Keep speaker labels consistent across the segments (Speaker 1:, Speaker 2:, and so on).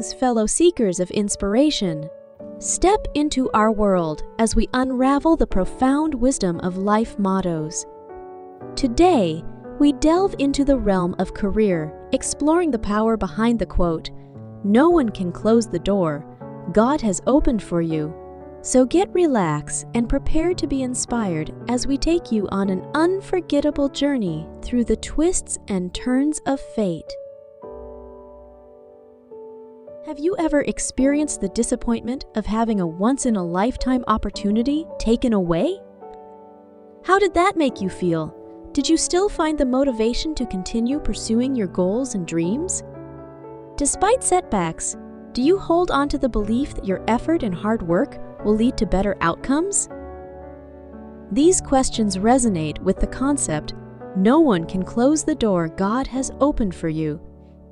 Speaker 1: Greetings, fellow seekers of inspiration. Step into our world as we unravel the profound wisdom of life mottos. Today, we delve into the realm of career, exploring the power behind the quote, "No one can close the door. God has opened for you." So get relaxed and prepare to be inspired as we take you on an unforgettable journey through the twists and turns of fate. Have you ever experienced the disappointment of having a once-in-a-lifetime opportunity taken away? How did that make you feel? Did you still find the motivation to continue pursuing your goals and dreams? Despite setbacks, do you hold on to the belief that your effort and hard work will lead to better outcomes? These questions resonate with the concept, no one can close the door God has opened for you.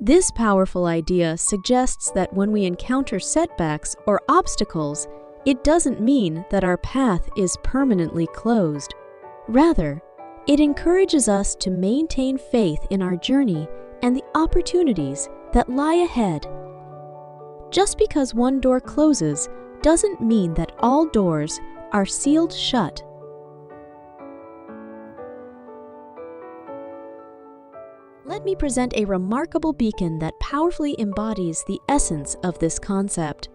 Speaker 1: This powerful idea suggests that when we encounter setbacks or obstacles, it doesn't mean that our path is permanently closed. Rather, it encourages us to maintain faith in our journey and the opportunities that lie ahead. Just because one door closes doesn't mean that all doors are sealed shut. Let me present a remarkable beacon that powerfully embodies the essence of this concept.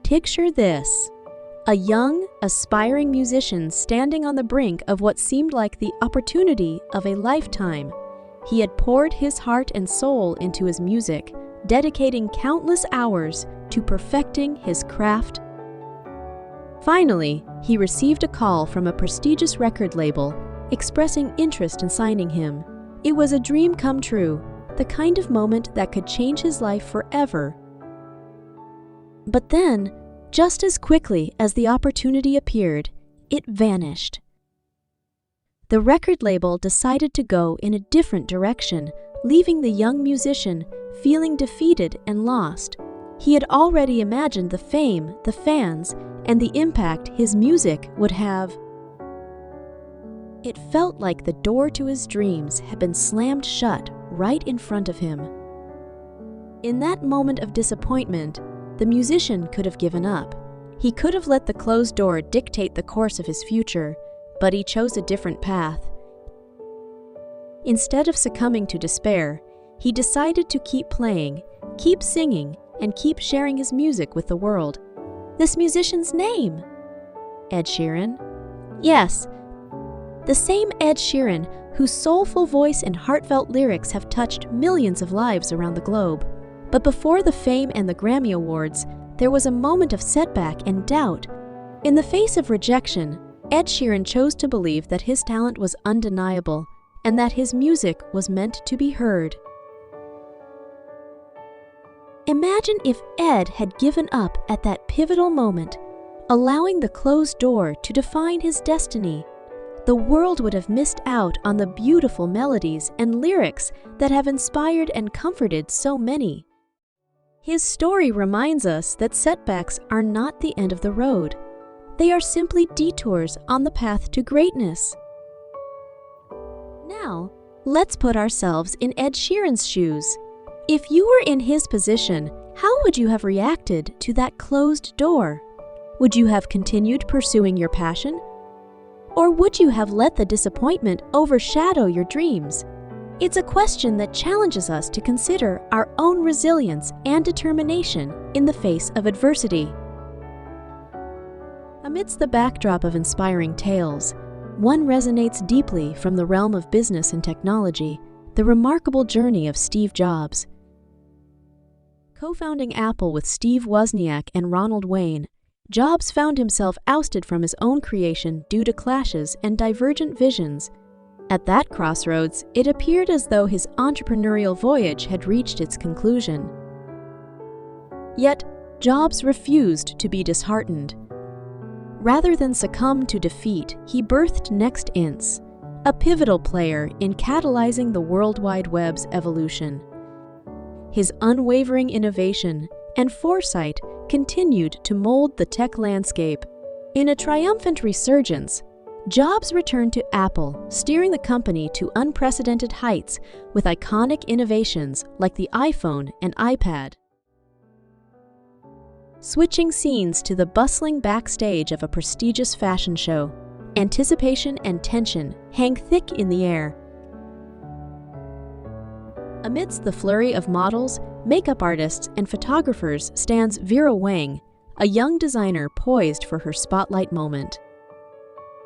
Speaker 1: Picture this: a young, aspiring musician standing on the brink of what seemed like the opportunity of a lifetime. He had poured his heart and soul into his music, dedicating countless hours to perfecting his craft. Finally, he received a call from a prestigious record label expressing interest in signing him. It was a dream come true, the kind of moment that could change his life forever. But then, just as quickly as the opportunity appeared, it vanished. The record label decided to go in a different direction, leaving the young musician feeling defeated and lost. He had already imagined the fame, the fans, and the impact his music would have. It felt like the door to his dreams had been slammed shut right in front of him. In that moment of disappointment, the musician could have given up. He could have let the closed door dictate the course of his future, but he chose a different path. Instead of succumbing to despair, he decided to keep playing, keep singing, and keep sharing his music with the world. This musician's name? Ed Sheeran? Yes, the same Ed Sheeran whose soulful voice and heartfelt lyrics have touched millions of lives around the globe. But before the fame and the Grammy Awards, there was a moment of setback and doubt. In the face of rejection, Ed Sheeran chose to believe that his talent was undeniable and that his music was meant to be heard. Imagine if Ed had given up at that pivotal moment, allowing the closed door to define his destiny. The world would have missed out on the beautiful melodies and lyrics that have inspired and comforted so many. His story reminds us that setbacks are not the end of the road. They are simply detours on the path to greatness. Now, let's put ourselves in Ed Sheeran's shoes. If you were in his position, how would you have reacted to that closed door? Would you have continued pursuing your passion? Or would you have let the disappointment overshadow your dreams? It's a question that challenges us to consider our own resilience and determination in the face of adversity. Amidst the backdrop of inspiring tales, one resonates deeply from the realm of business and technology, the remarkable journey of Steve Jobs. Co-founding Apple with Steve Wozniak and Ronald Wang, Jobs found himself ousted from his own creation due to clashes and divergent visions. At that crossroads, it appeared as though his entrepreneurial voyage had reached its conclusion. Yet, Jobs refused to be disheartened. Rather than succumb to defeat, he birthed Next Inc., a pivotal player in catalyzing the World Wide Web's evolution. His unwavering innovation and foresight continued to mold the tech landscape. In a triumphant resurgence, Jobs returned to Apple, steering the company to unprecedented heights with iconic innovations like the iPhone and iPad. Switching scenes to the bustling backstage of a prestigious fashion show, anticipation and tension hang thick in the air. Amidst the flurry of models, makeup artists, and photographers stands Vera Wang, a young designer poised for her spotlight moment.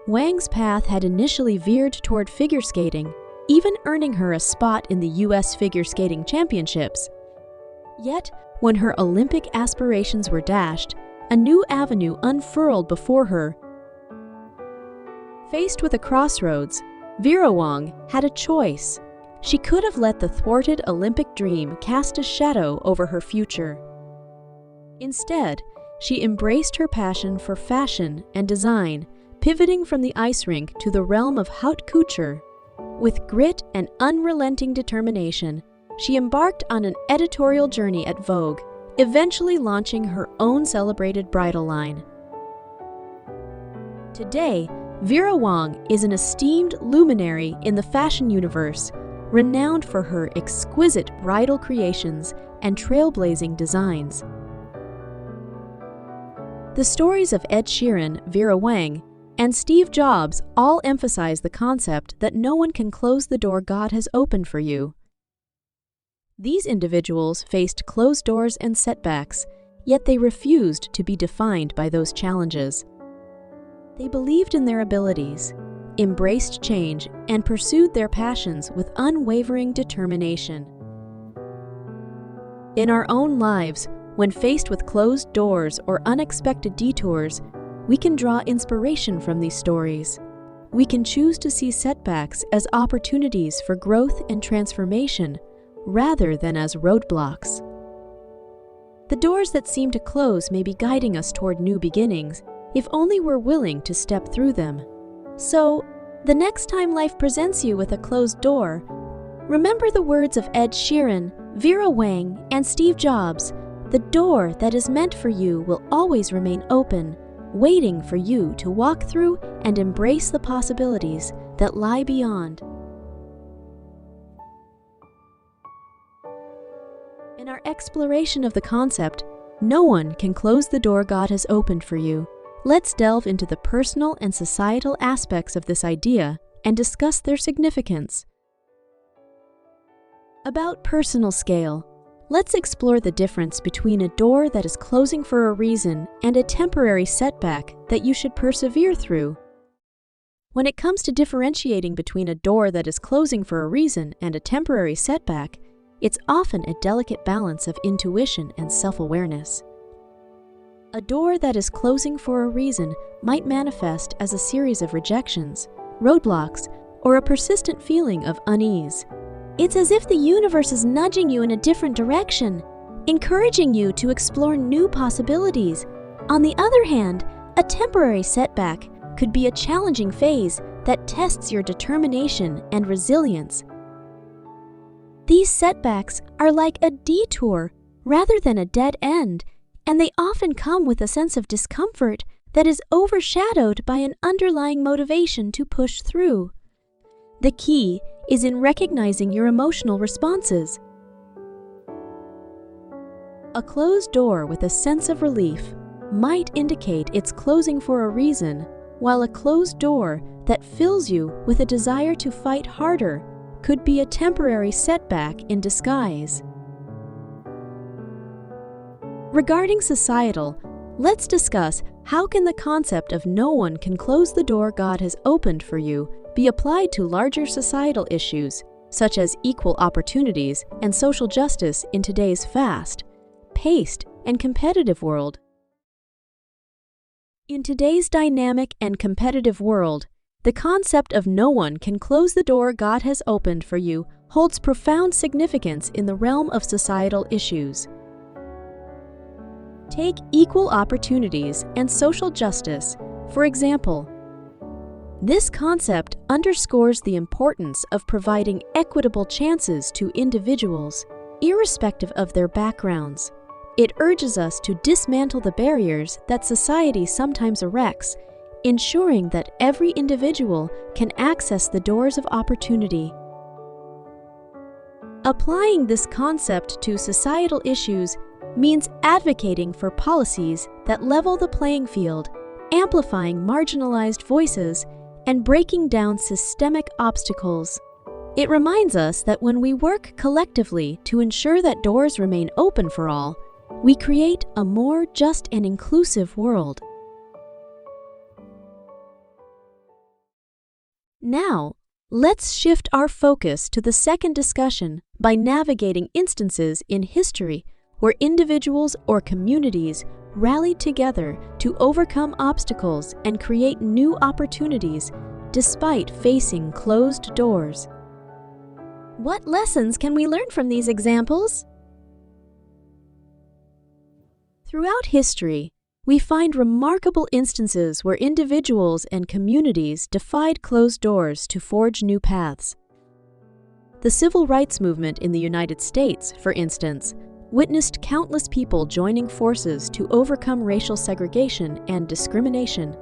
Speaker 1: Wang's path had initially veered toward figure skating, even earning her a spot in the U.S. Figure Skating Championships. Yet, when her Olympic aspirations were dashed, a new avenue unfurled before her. Faced with a crossroads, Vera Wang had a choice. She could have let the thwarted Olympic dream cast a shadow over her future. Instead, she embraced her passion for fashion and design, pivoting from the ice rink to the realm of haute couture. With grit and unrelenting determination, she embarked on an editorial journey at Vogue, eventually launching her own celebrated bridal line. Today, Vera Wang is an esteemed luminary in the fashion universe, renowned for her exquisite bridal creations and trailblazing designs. The stories of Ed Sheeran, Vera Wang, and Steve Jobs all emphasize the concept that no one can close the door God has opened for you. These individuals faced closed doors and setbacks, yet they refused to be defined by those challenges. They believed in their abilities, embraced change, and pursued their passions with unwavering determination. In our own lives, when faced with closed doors or unexpected detours, we can draw inspiration from these stories. We can choose to see setbacks as opportunities for growth and transformation, rather than as roadblocks. The doors that seem to close may be guiding us toward new beginnings, if only we're willing to step through them. So, the next time life presents you with a closed door, remember the words of Ed Sheeran, Vera Wang, and Steve Jobs: "The door that is meant for you will always remain open, waiting for you to walk through and embrace the possibilities that lie beyond." In our exploration of the concept, "No one can close the door God has opened for you," let's delve into the personal and societal aspects of this idea and discuss their significance. About personal scale, let's explore the difference between a door that is closing for a reason and a temporary setback that you should persevere through. When it comes to differentiating between a door that is closing for a reason and a temporary setback, it's often a delicate balance of intuition and self-awareness. A door that is closing for a reason might manifest as a series of rejections, roadblocks, or a persistent feeling of unease. It's as if the universe is nudging you in a different direction, encouraging you to explore new possibilities. On the other hand, a temporary setback could be a challenging phase that tests your determination and resilience. These setbacks are like a detour rather than a dead end, and they often come with a sense of discomfort that is overshadowed by an underlying motivation to push through. The key is in recognizing your emotional responses. A closed door with a sense of relief might indicate it's closing for a reason, while a closed door that fills you with a desire to fight harder could be a temporary setback in disguise. Regarding societal, let's discuss how can the concept of no one can close the door God has opened for you be applied to larger societal issues, such as equal opportunities and social justice in today's fast-paced and competitive world. In today's dynamic and competitive world, the concept of no one can close the door God has opened for you holds profound significance in the realm of societal issues. Take equal opportunities and social justice, for example. This concept underscores the importance of providing equitable chances to individuals, irrespective of their backgrounds. It urges us to dismantle the barriers that society sometimes erects, ensuring that every individual can access the doors of opportunity. Applying this concept to societal issues, means advocating for policies that level the playing field, amplifying marginalized voices, and breaking down systemic obstacles. It reminds us that when we work collectively to ensure that doors remain open for all, we create a more just and inclusive world. Now, let's shift our focus to the second discussion by navigating instances in history where individuals or communities rallied together to overcome obstacles and create new opportunities despite facing closed doors. What lessons can we learn from these examples? Throughout history, we find remarkable instances where individuals and communities defied closed doors to forge new paths. The civil rights movement in the United States, for instance, witnessed countless people joining forces to overcome racial segregation and discrimination.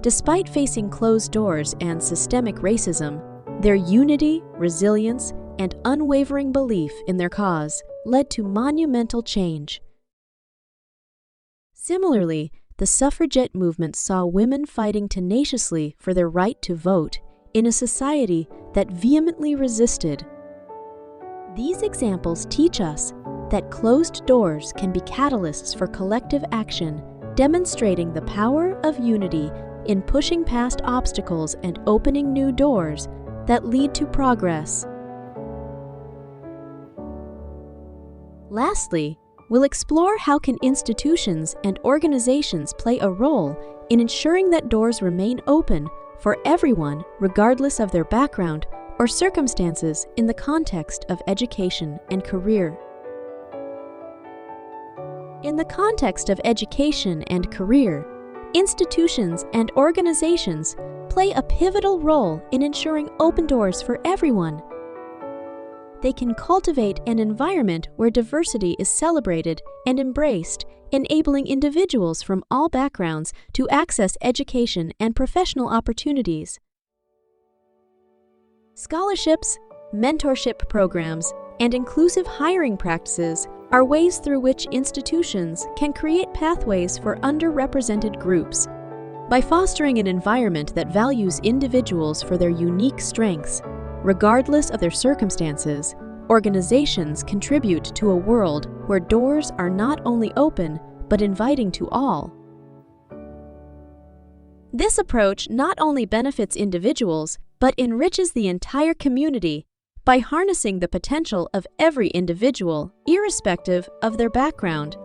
Speaker 1: Despite facing closed doors and systemic racism, their unity, resilience, and unwavering belief in their cause led to monumental change. Similarly, the suffragette movement saw women fighting tenaciously for their right to vote in a society that vehemently resisted. These examples teach us that closed doors can be catalysts for collective action, demonstrating the power of unity in pushing past obstacles and opening new doors that lead to progress. Lastly, we'll explore how can institutions and organizations play a role in ensuring that doors remain open for everyone regardless of their background or circumstances in the context of education and career. In the context of education and career, institutions and organizations play a pivotal role in ensuring open doors for everyone. They can cultivate an environment where diversity is celebrated and embraced, enabling individuals from all backgrounds to access education and professional opportunities. Scholarships, mentorship programs, and inclusive hiring practices are ways through which institutions can create pathways for underrepresented groups. By fostering an environment that values individuals for their unique strengths, regardless of their circumstances, organizations contribute to a world where doors are not only open, but inviting to all. This approach not only benefits individuals, but enriches the entire community by harnessing the potential of every individual, irrespective of their background.